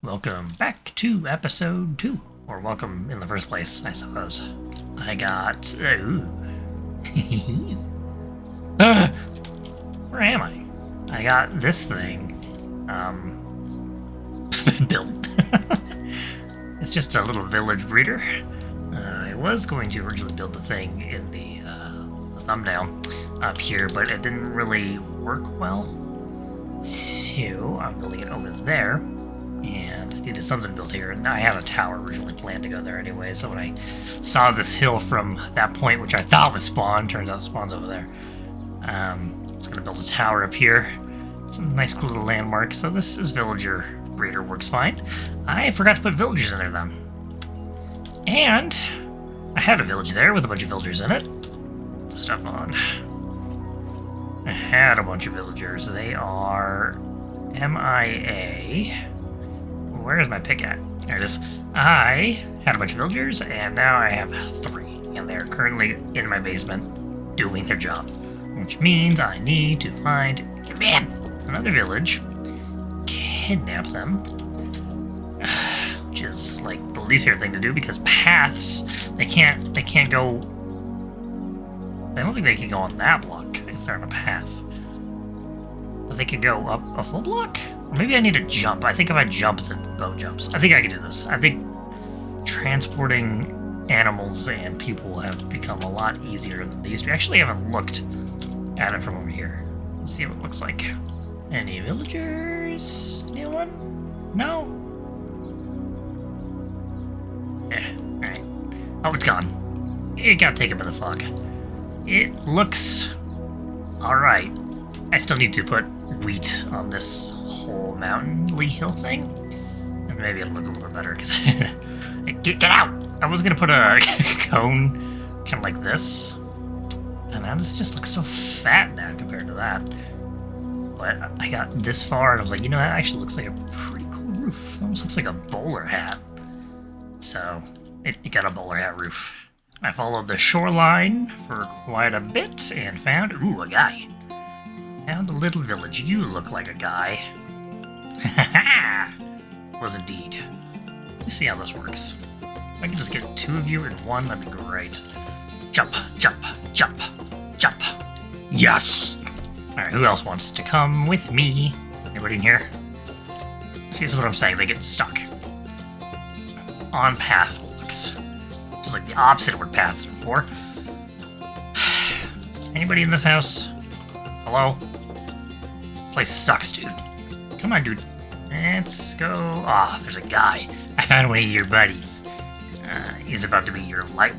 Welcome back to episode 2. Or welcome in the first place, I suppose. I got... where am I? I got this thing. Built. It's just a little village breeder. I was going to originally build the thing in the thumbnail up here, but it didn't really work well. So I'm building it over there. And I needed something built here, and I had a tower originally planned to go there anyway, so when I saw this hill from that point, which I thought was spawn, turns out spawn's over there, I was going to build a tower up here. Some nice cool little landmarks, so this is villager breeder works fine. I forgot to put villagers in there though. And I had a village there with a bunch of villagers in it. Put the stuff on. I had a bunch of villagers. They are MIA. Where's my pick at? There it is. I had a bunch of villagers, and now I have 3. And they're currently in my basement doing their job. Which means I need to find, another village, kidnap them. Which is like the least favorite thing to do because paths, they can't go. I don't think they can go on that block if they're on a path. But they could go up a full block? Or maybe I need to jump. I think if I jump, the boat jumps. I think I can do this. I think transporting animals and people have become a lot easier than they used to. I actually haven't looked at it from over here. Let's see what it looks like. Any villagers? Anyone? No? Alright. Oh, it's gone. It got taken by the fog. It looks alright. I still need to put wheat on this whole mountain-ly hill thing. And maybe it'll look a little bit better, because... get out! I was going to put a cone kind of like this. And now this just looks so fat now compared to that. But I got this far, and I was like, you know, that actually looks like a pretty cool roof. It almost looks like a bowler hat. So, it got a bowler hat roof. I followed the shoreline for quite a bit, and found, a guy. Found a little village. You look like a guy. Was indeed. Let me see how this works. If I can just get 2 of you in one, that'd be great. Jump, jump, jump, jump. Yes! Alright, who else wants to come with me? Anybody in here? See, this is what I'm saying. They get stuck. On path looks. Just like the opposite of what paths are for. Anybody in this house? Hello? Place sucks, dude. Come on, dude. Let's go. Ah, there's a guy. I found one of your buddies. He's about to be your light.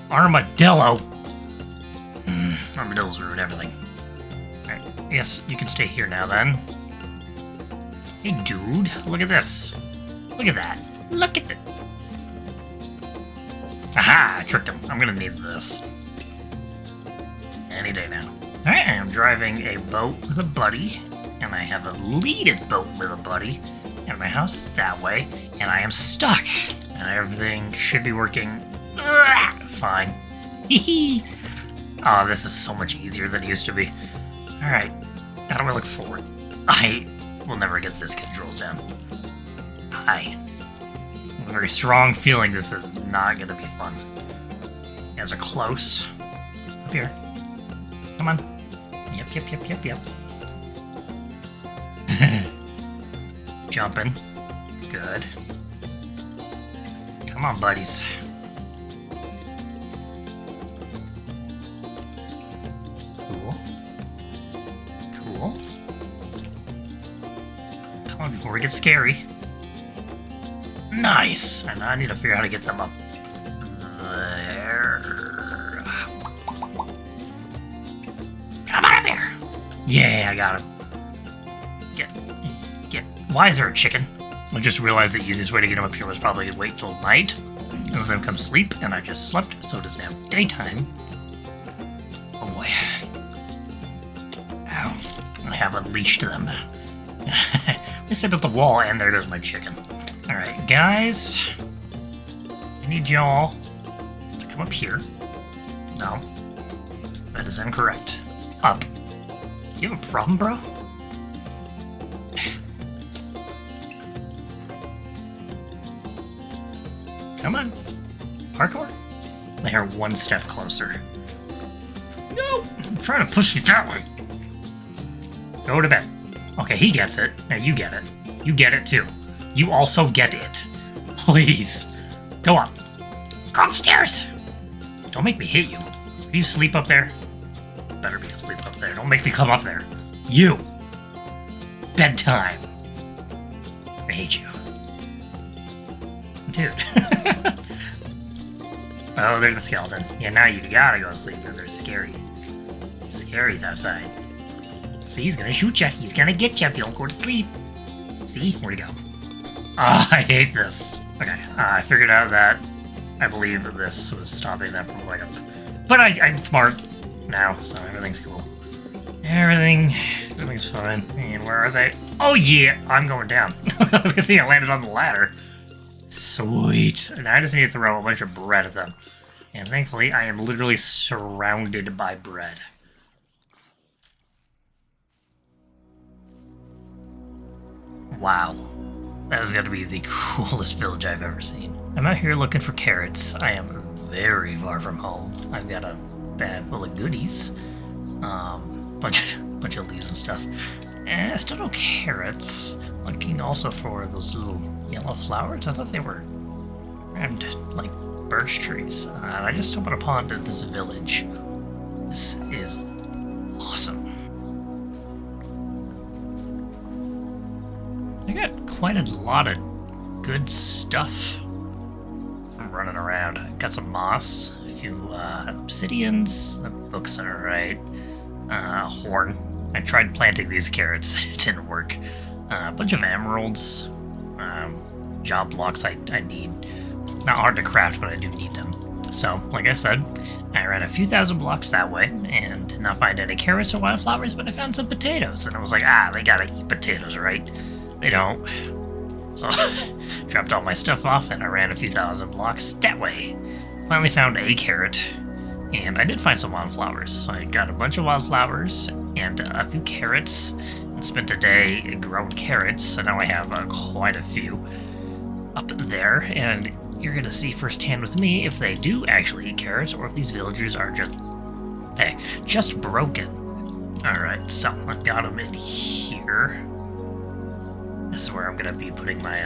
Armadillo. Armadillos ruin everything. Alright, yes, you can stay here now then. Hey, dude, look at this. Look at that. Look at that. Aha! I tricked him. I'm gonna need this. Any day now. Alright, I am driving a boat with a buddy, and I have a leaded boat with a buddy, and my house is that way, and I am stuck, and everything should be working fine. Hee. Oh, this is so much easier than it used to be. Alright, how do I look forward? I will never get this controls down. I have a very strong feeling this is not gonna be fun. You guys are close. Up here. Come on. Yep. Jumping. Good. Come on, buddies. Cool. Come on, before we get scary. Nice! And I need to figure out how to get them up there. Come on up here! Yeah, I got him. Get. Why is there a chicken? I just realized the easiest way to get him up here was probably to wait till night, and let him come sleep, and I just slept, so it is now daytime. Oh boy. Ow. I have unleashed them. At least I built a wall, and there goes my chicken. Alright, guys. I need y'all to come up here. No. That is incorrect. Up. You have a problem, bro? Come on. Parkour? They're one step closer. No! I'm trying to push you that way. Go to bed. Okay, he gets it. Now you get it. You get it too. You also get it. Please. Go up. Go upstairs! Don't make me hit you. Do you sleep up there? Better be asleep up there. Don't make me come up there. You! Bedtime. I hate you. Dude. Oh, there's a skeleton. Yeah, now you gotta go to sleep because they're scary. Scary's outside. See, he's gonna shoot you. He's gonna get you if you don't go to sleep. See? Where'd he go? Ah, I hate this. Okay, I figured out that I believe that this was stopping them from going up. But I'm smart now, so everything's cool. Everything's fine. And where are they? Oh yeah, I'm going down. Good thing I landed on the ladder. Sweet. And I just need to throw a bunch of bread at them. And thankfully, I am literally surrounded by bread. Wow. That is going to be the coolest village I've ever seen. I'm out here looking for carrots. I am very far from home. I've got a bag full of goodies. Bunch of leaves and stuff. And still no carrots. Looking also for those little yellow flowers. I thought they were around, like, birch trees. And I just stumbled upon this village. This is awesome. I got quite a lot of good stuff from running around. I got some moss, a few obsidians, the books are right, horn. I tried planting these carrots, it didn't work. A bunch of emeralds, job blocks I need. Not hard to craft, but I do need them. So, like I said, I ran a few thousand blocks that way, and did not find any carrots or wildflowers, but I found some potatoes, and I was like, they gotta eat potatoes, right? They don't. So, dropped all my stuff off, and I ran a few thousand blocks that way. Finally found a carrot, and I did find some wildflowers. So I got a bunch of wildflowers and a few carrots, and spent a day growing carrots, so now I have quite a few up there, and you're gonna see firsthand with me if they do actually eat carrots, or if these villagers are just broken. Alright, so I've got them in here. This is where I'm gonna be putting my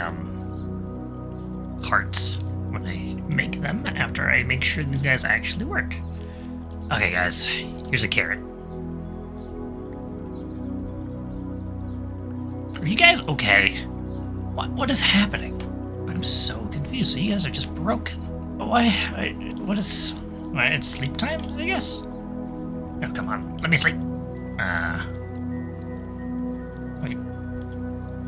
carts when I make them, after I make sure these guys actually work. Okay guys, here's a carrot. Are you guys okay? What is happening? I'm so confused. So you guys are just broken. But why? What is? It's sleep time, I guess. Oh, come on, let me sleep. Wait.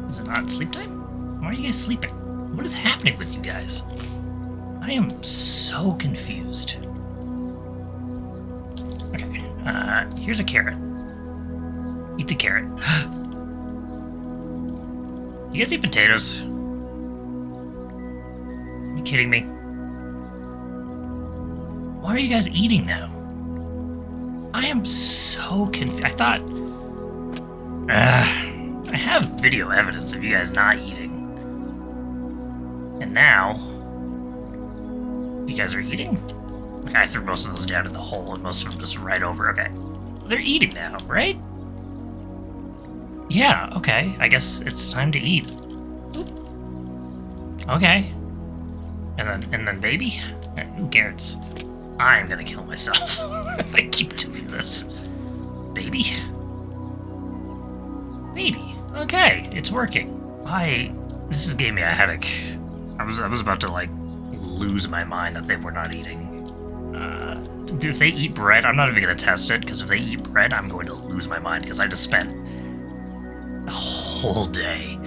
Is it not sleep time? Why are you guys sleeping? What is happening with you guys? I am so confused. Okay, here's a carrot. Eat the carrot. You guys eat potatoes? Are you kidding me? Why are you guys eating now? I am so confused. I thought... I have video evidence of you guys not eating. And now... you guys are eating? Okay, I threw most of those down in the hole, and most of them just right over. Okay. They're eating now, right? Yeah, okay. I guess it's time to eat. Okay. And then baby? Who cares? I'm gonna kill myself if I keep doing this. Baby? Baby. Okay, it's working. This just gave me a headache. I was about to, like, lose my mind that they were not eating. Dude, if they eat bread, I'm not even gonna test it, because if they eat bread, I'm going to lose my mind, because I just spent a whole day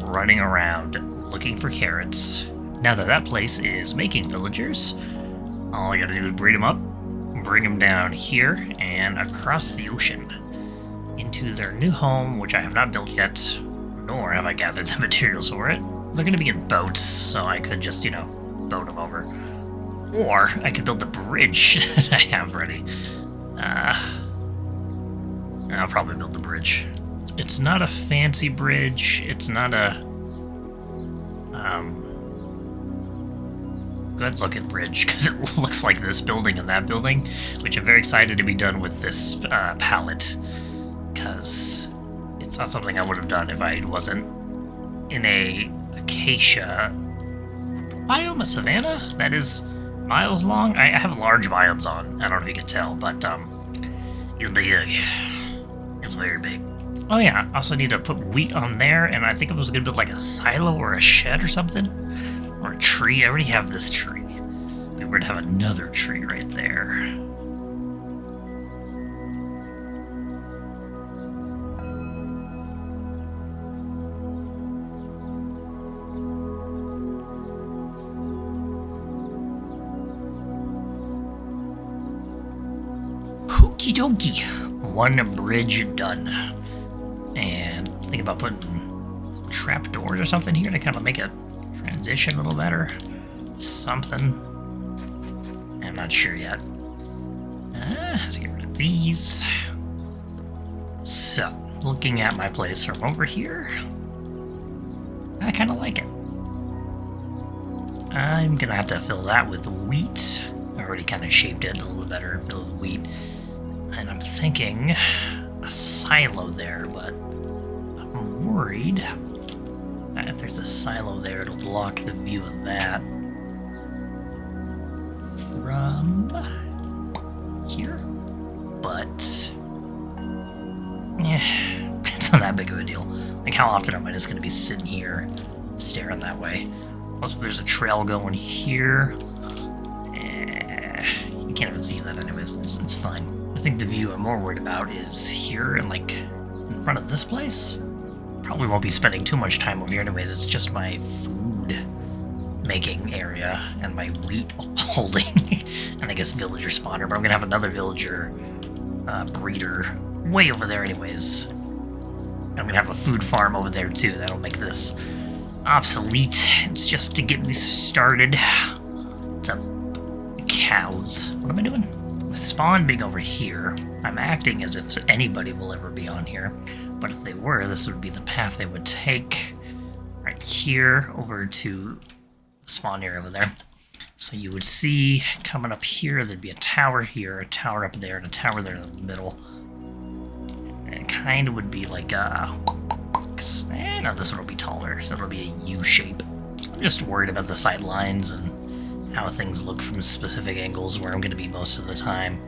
running around looking for carrots. Now that place is making villagers, all I gotta do is breed them up, bring them down here, and across the ocean into their new home, which I have not built yet, nor have I gathered the materials for it. They're gonna be in boats, so I could just, boat them over. Or I could build the bridge that I have ready. I'll probably build the bridge. It's not a fancy bridge. It's not a good looking bridge, because it looks like this building and that building, which I'm very excited to be done with this palette, because it's not something I would have done if I wasn't in a acacia biome, a savanna that is miles long. I have large biomes on. I don't know if you can tell, but it's big. It's very big. Oh yeah, I also need to put wheat on there, and I think I was gonna build like a silo or a shed or something, or a tree. I already have this tree. Maybe we're gonna have another tree right there. Okie dokie. One bridge done. And I'm thinking about putting some trapdoors or something here to kind of make a transition a little better. Something. I'm not sure yet. Let's get rid of these. So, looking at my place from over here, I kind of like it. I'm gonna have to fill that with wheat. I already kind of shaped it a little better, filled with wheat. And I'm thinking a silo there, but I'm worried that if there's a silo there, it'll block the view of that from here. But it's not that big of a deal. Like, how often am I just going to be sitting here staring that way? Also, there's a trail going here. You can't even see that anyways. It's fine. I think the view I'm more worried about is here and like in front of this place. Probably won't be spending too much time over here anyways. It's just my food making area and my wheat holding and I guess villager spawner, but I'm gonna have another villager breeder way over there anyways. I'm gonna have a food farm over there too. That'll make this obsolete. It's just to get this started. It's a cows. What am I doing? With spawn being over here, I'm acting as if anybody will ever be on here. But if they were, this would be the path they would take. Right here, over to the spawn area over there. So you would see, coming up here, there'd be a tower here, a tower up there, and a tower there in the middle. And it kind of would be like a... no, this one will be taller, so it'll be a U shape. I'm just worried about the sight lines and how things look from specific angles where I'm going to be most of the time.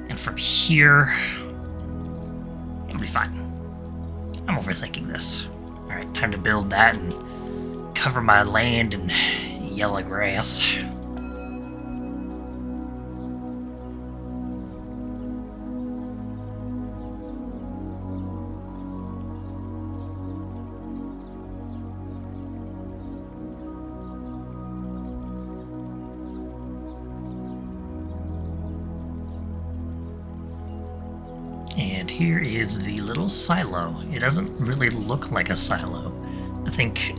And from here, it'll be fine. I'm overthinking this. Alright, time to build that and cover my land in yellow grass. And here is the little silo. It doesn't really look like a silo. I think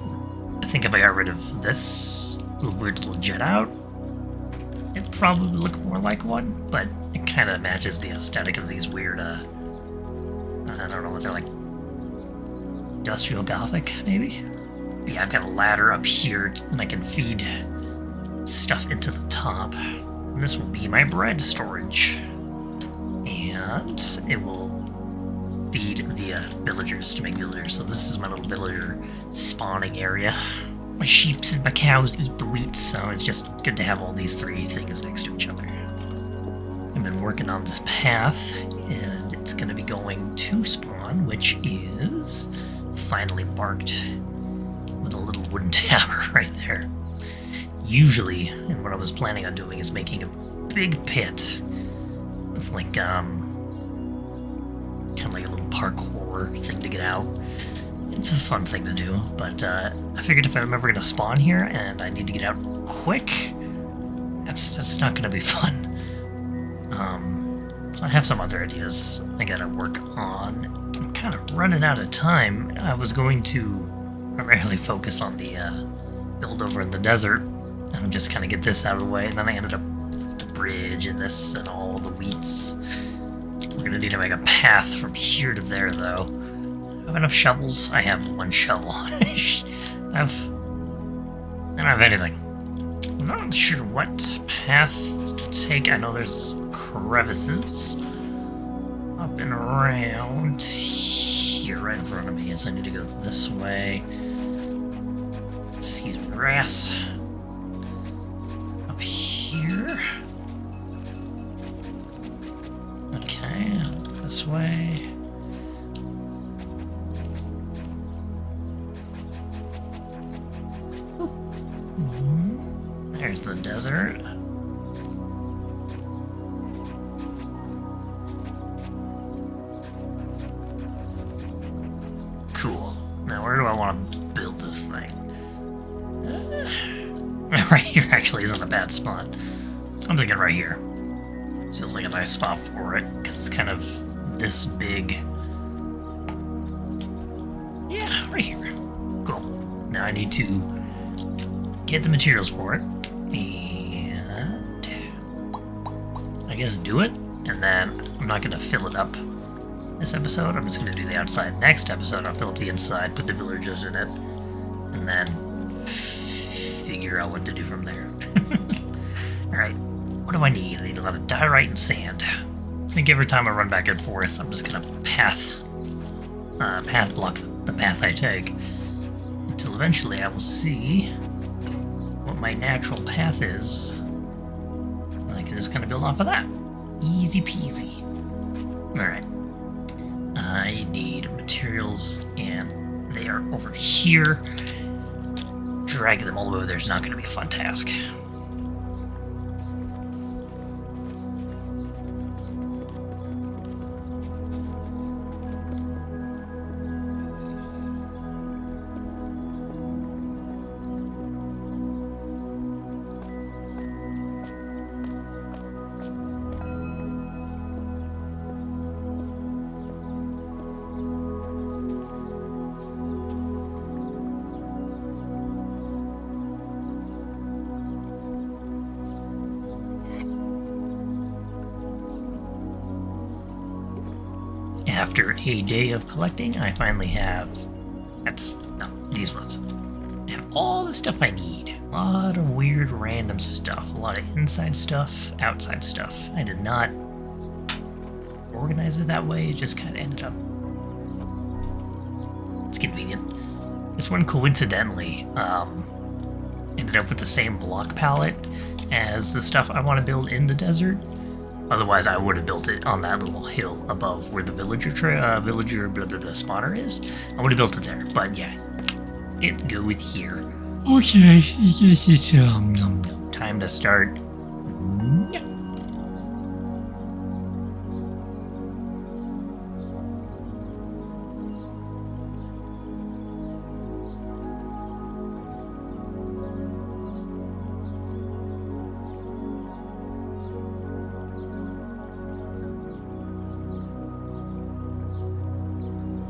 if I got rid of this weird little jet out, it'd probably look more like one, but it kind of matches the aesthetic of these weird, I don't know what they're like, industrial gothic, maybe? But yeah, I've got a ladder up here, and I can feed stuff into the top. And this will be my bread storage. And it will feed the villagers to make villagers. So this is my little villager spawning area. My sheeps and my cows eat the wheat, so it's just good to have all these three things next to each other. I've been working on this path, and it's going to be going to spawn, which is finally marked with a little wooden tower right there. Usually, and what I was planning on doing is making a big pit with like, kind of like a little parkour thing to get out. It's a fun thing to do, but I figured if I'm ever going to spawn here and I need to get out quick, that's not going to be fun. I have some other ideas I gotta work on. I'm kind of running out of time. I was going to primarily focus on the build over in the desert and just kind of get this out of the way, and then I ended up with the bridge and this and all the wheats. We're gonna need to make a path from here to there, though. I have enough shovels. I have one shovel. I don't have anything. I'm not sure what path to take. I know there's crevices up and around here right in front of me, so I need to go this way. Excuse me, grass. Up here. Okay, this way. There's the desert. Cool. Now where do I want to build this thing? Right here actually isn't a bad spot. I'm thinking right here. Feels like a nice spot for it, because it's kind of this big. Yeah, right here. Cool. Now I need to get the materials for it, and I guess do it, and then I'm not going to fill it up this episode. I'm just going to do the outside. Next episode, I'll fill up the inside, put the villagers in it, and then figure out what to do from there. Alright, what do I need? I need a lot of diorite and sand. I think every time I run back and forth, I'm just going to path block the path I take, until eventually I will see what my natural path is, and I can just kind of build off of that. Easy peasy. Alright. I need materials, and they are over here. Dragging them all the way over there is not going to be a fun task. After a day of collecting, I finally have... these ones. I have all the stuff I need. A lot of weird random stuff. A lot of inside stuff, outside stuff. I did not organize it that way, it just kind of ended up... It's convenient. This one coincidentally ended up with the same block palette as the stuff I want to build in the desert. Otherwise, I would have built it on that little hill above where the villager blah blah blah spawner is. I would have built it there, but yeah, it goes here. Okay, I guess it's time to start.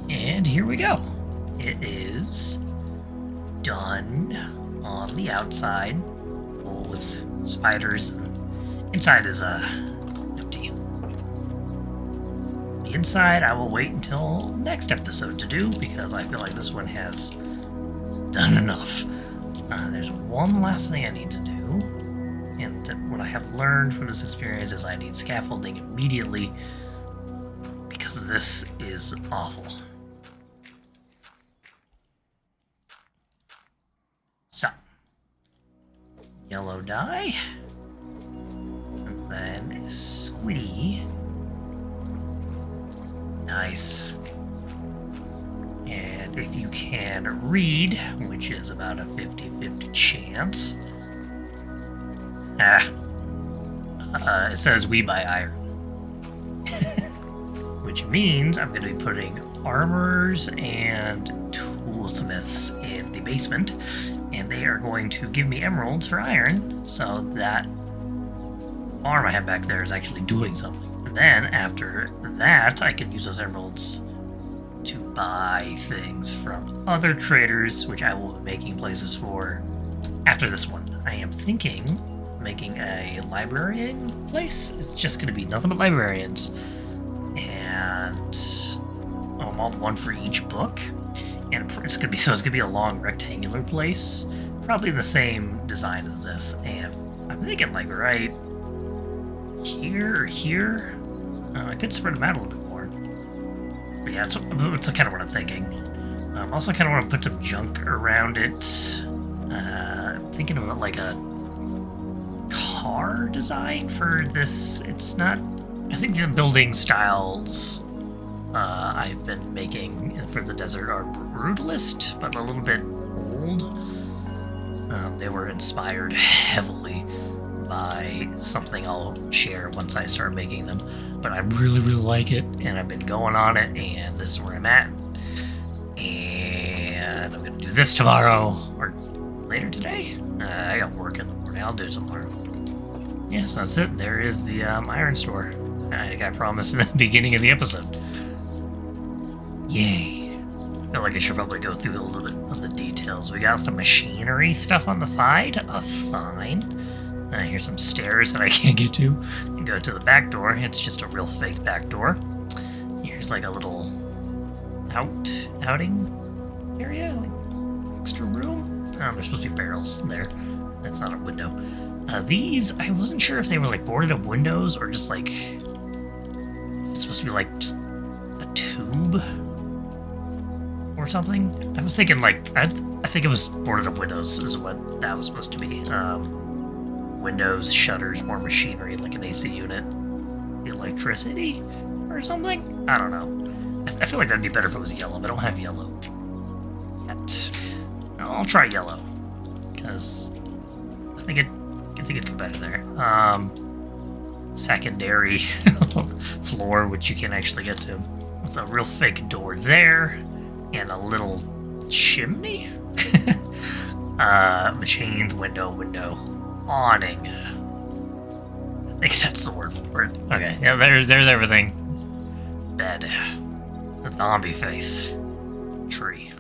And here we go. It is done on the outside, full with spiders. Inside is empty. The inside I will wait until next episode to do, because I feel like this one has done enough. There's one last thing I need to do, and what I have learned from this experience is I need scaffolding immediately, because this is awful. So, yellow dye, and then squiddy. Nice. And if you can read, which is about a 50-50 chance, it says we buy iron. Which means I'm going to be putting armorers and toolsmiths in the basement, and they are going to give me emeralds for iron, so that farm I have back there is actually doing something. And then after that, I can use those emeralds to buy things from other traders, which I will be making places for after this one. I am thinking making a librarian place. It's just going to be nothing but librarians, and I want one for each book. And it's gonna be a long rectangular place probably the same design as this, and I'm thinking like right here or here. I could spread them out a little bit more. But yeah, that's kind of what I'm thinking. Also kind of want to put some junk around it. I'm thinking about like a car design for this. It's not... I think the building styles I've been making for the desert are brutalist, but a little bit old. They were inspired heavily by something I'll share once I start making them. But I really, really like it, and I've been going on it, and this is where I'm at. And I'm going to do this tomorrow, or later today. I got work in the morning. I'll do it tomorrow. Yes, that's it. There is the iron store. I promised in the beginning of the episode. Yay. I feel like I should probably go through a little bit of the details. We got the machinery stuff on the side. Fine. Here's some stairs that I can't get to. You go to the back door. It's just a real fake back door. Here's like a little outing area, like extra room. There's supposed to be barrels there. That's not a window. These, I wasn't sure if they were like boarded up windows or just like it's supposed to be like just a tube or something. I was thinking like I think it was boarded up windows is what that was supposed to be. Windows, shutters, more machinery, like an AC unit, electricity or something. I don't know. I feel like that'd be better if it was yellow, but I don't have yellow yet. I'll try yellow because I think it could go better there. Secondary floor, which you can actually get to with a real fake door there and a little chimney. Machined window, awning. I think that's the word for it. Okay, yeah, there's everything. Bed. The zombie face. Tree.